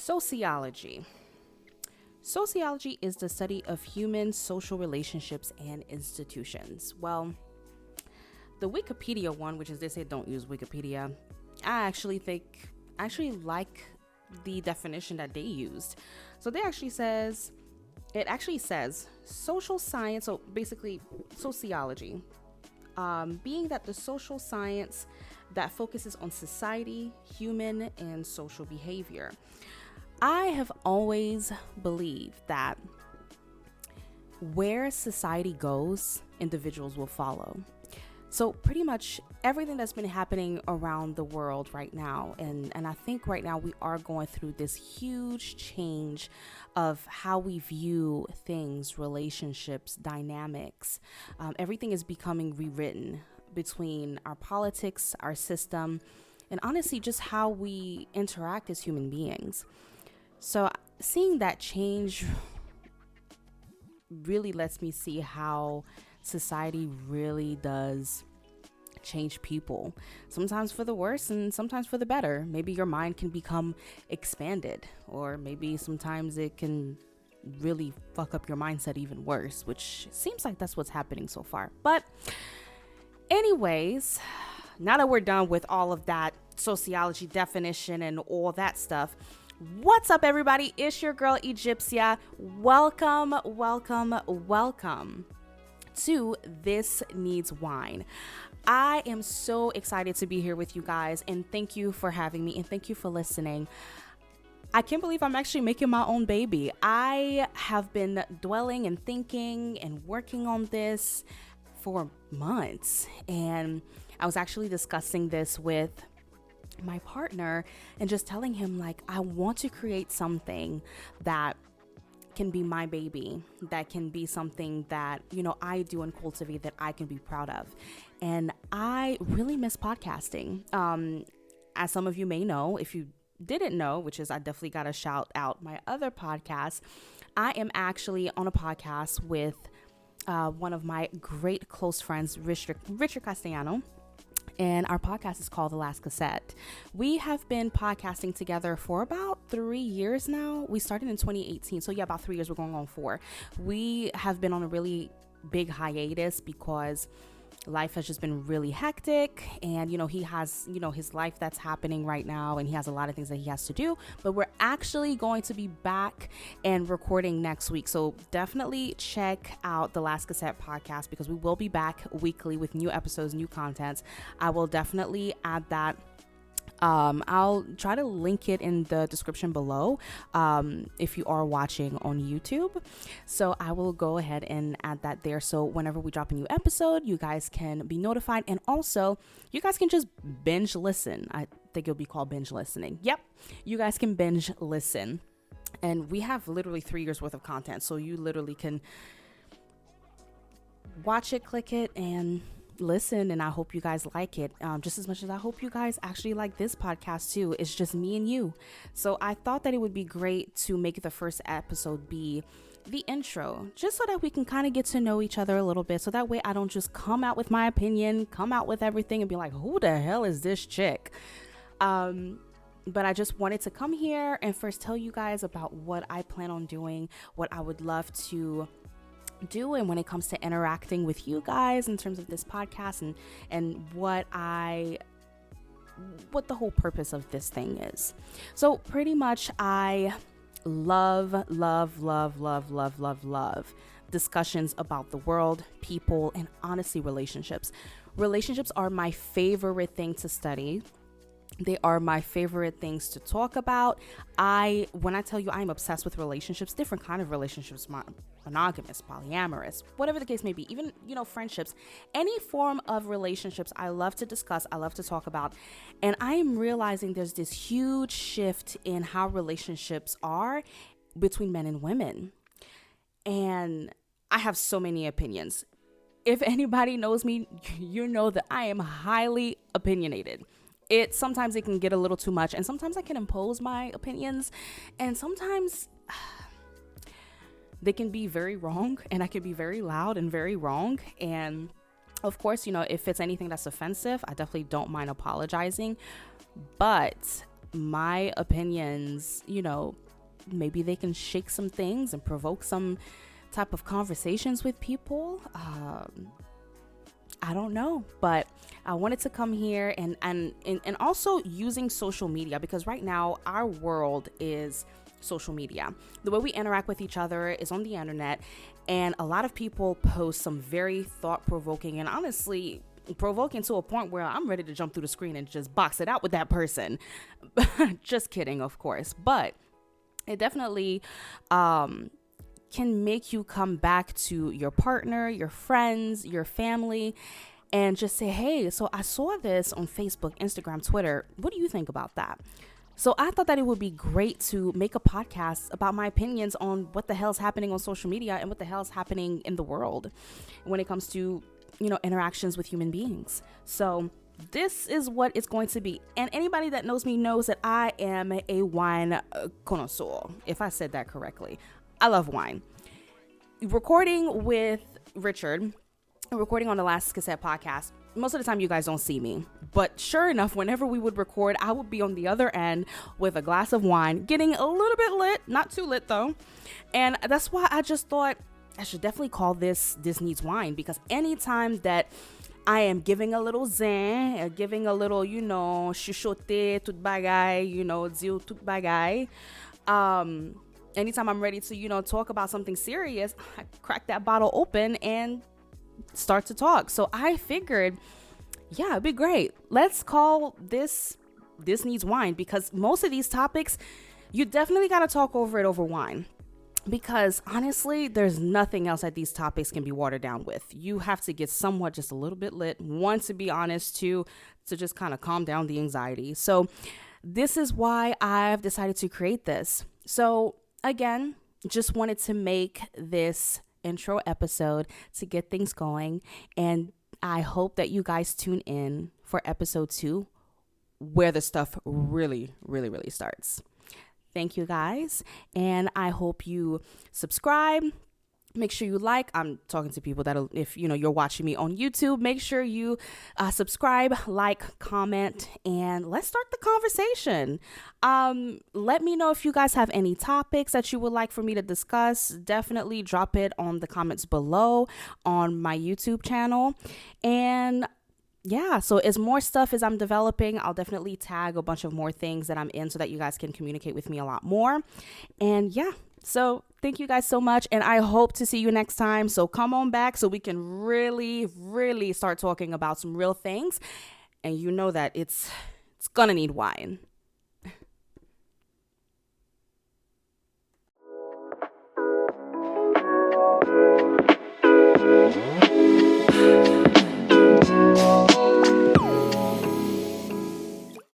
Sociology. Sociology is the study of human social relationships and institutions. Well, the Wikipedia one, which is they say don't use Wikipedia, I actually like the definition that they used. So it actually says social science, so basically sociology, being that the social science that focuses on society, human, and social behavior. I have always believed that where society goes, individuals will follow. So pretty much everything that's been happening around the world right now, and I think right now we are going through this huge change of how we view things, relationships, dynamics. Everything is becoming rewritten between our politics, our system, and honestly just how we interact as human beings. So seeing that change really lets me see how society really does change people, sometimes for the worse and sometimes for the better. Maybe your mind can become expanded, or maybe sometimes it can really fuck up your mindset even worse, which seems like that's what's happening so far. But anyways, now that we're done with all of that sociology definition and all that stuff, what's up, everybody? It's your girl Egyptia. Welcome to This Needs Wine. I am so excited to be here with you guys, and thank you for having me, and thank you for listening. I can't believe I'm actually making my own baby. I have been dwelling and thinking and working on this for months, and I was actually discussing this with my partner and just telling him, like, I want to create something that can be my baby, that can be something that, I do and cultivate, that I can be proud of. And I really miss podcasting. As some of you may know, if you didn't know, which is I definitely got to shout out my other podcast. I am actually on a podcast with one of my great close friends, Richard Castellano. And our podcast is called The Last Cassette. We have been podcasting together for about 3 years now. We started in 2018. So yeah, about 3 years. We're going on 4. We have been on a really big hiatus because life has just been really hectic, and he has his life that's happening right now, and he has a lot of things that he has to do. But we're actually going to be back and recording next week, so definitely check out the Last Cassette podcast, because we will be back weekly with new episodes, new contents. I will definitely add that. I'll try to link it in the description below if you are watching on YouTube. So I will go ahead and add that there. So whenever we drop a new episode, you guys can be notified. And also, you guys can just binge listen. I think it'll be called binge listening. Yep. You guys can binge listen. And we have literally 3 years worth of content. So you literally can watch it, click it, and listen. And I hope you guys like it just as much as I hope you guys actually like this podcast too. It's just me and you. So I thought that it would be great to make the first episode be the intro, just so that we can kind of get to know each other a little bit. So that way I don't just come out with my opinion, come out with everything and be like, who the hell is this chick? But I just wanted to come here and first tell you guys about what I plan on doing, what I would love to do, and when it comes to interacting with you guys in terms of this podcast, and what the whole purpose of this thing is. So pretty much I love discussions about the world, people, and honestly relationships. Relationships are my favorite thing to study. They are my favorite things to talk about. When I tell you I'm obsessed with relationships, different kind of relationships, monogamous, polyamorous, whatever the case may be, even, friendships, any form of relationships, I love to discuss, I love to talk about. And I am realizing there's this huge shift in how relationships are between men and women. And I have so many opinions. If anybody knows me, you know that I am highly opinionated. Sometimes it can get a little too much, and sometimes I can impose my opinions, and sometimes they can be very wrong, and I can be very loud and very wrong. And of course, if it's anything that's offensive, I definitely don't mind apologizing. But my opinions, maybe they can shake some things and provoke some type of conversations with people. I don't know, but I wanted to come here and also using social media, because right now our world is social media. The way we interact with each other is on the internet, and a lot of people post some very thought-provoking and honestly provoking to a point where I'm ready to jump through the screen and just box it out with that person. Just kidding, of course, but it definitely can make you come back to your partner, your friends, your family, and just say, hey, so I saw this on Facebook, Instagram, Twitter. What do you think about that? So I thought that it would be great to make a podcast about my opinions on what the hell's happening on social media and what the hell's happening in the world when it comes to, interactions with human beings. So this is what it's going to be. And anybody that knows me knows that I am a wine connoisseur, if I said that correctly. I love wine. Recording with Richard, recording on the Last Cassette podcast, most of the time you guys don't see me. But sure enough, whenever we would record, I would be on the other end with a glass of wine, getting a little bit lit, not too lit though. And that's why I just thought I should definitely call this Needs Wine, because anytime that I am giving a little zen, giving a little, chuchote, tout bagay, zio tout bagay, anytime I'm ready to, talk about something serious, I crack that bottle open and start to talk. So I figured, yeah, it'd be great. Let's call this Needs Wine, because most of these topics, you definitely got to talk over it over wine. Because honestly, there's nothing else that these topics can be watered down with. You have to get somewhat just a little bit lit. One, to be honest, two, to just kind of calm down the anxiety. So this is why I've decided to create this. So again, just wanted to make this intro episode to get things going. And I hope that you guys tune in for episode 2, where the stuff really, really, really starts. Thank you guys. And I hope you subscribe. Make sure you like. I'm talking to people that, if you're watching me on YouTube, make sure you subscribe, like, comment, and let's start the conversation. Let me know if you guys have any topics that you would like for me to discuss. Definitely drop it on the comments below on my YouTube channel. And yeah, so as more stuff as I'm developing, I'll definitely tag a bunch of more things that I'm in so that you guys can communicate with me a lot more. And yeah, so thank you guys so much. And I hope to see you next time. So come on back so we can really, really start talking about some real things. And you know that it's gonna need wine.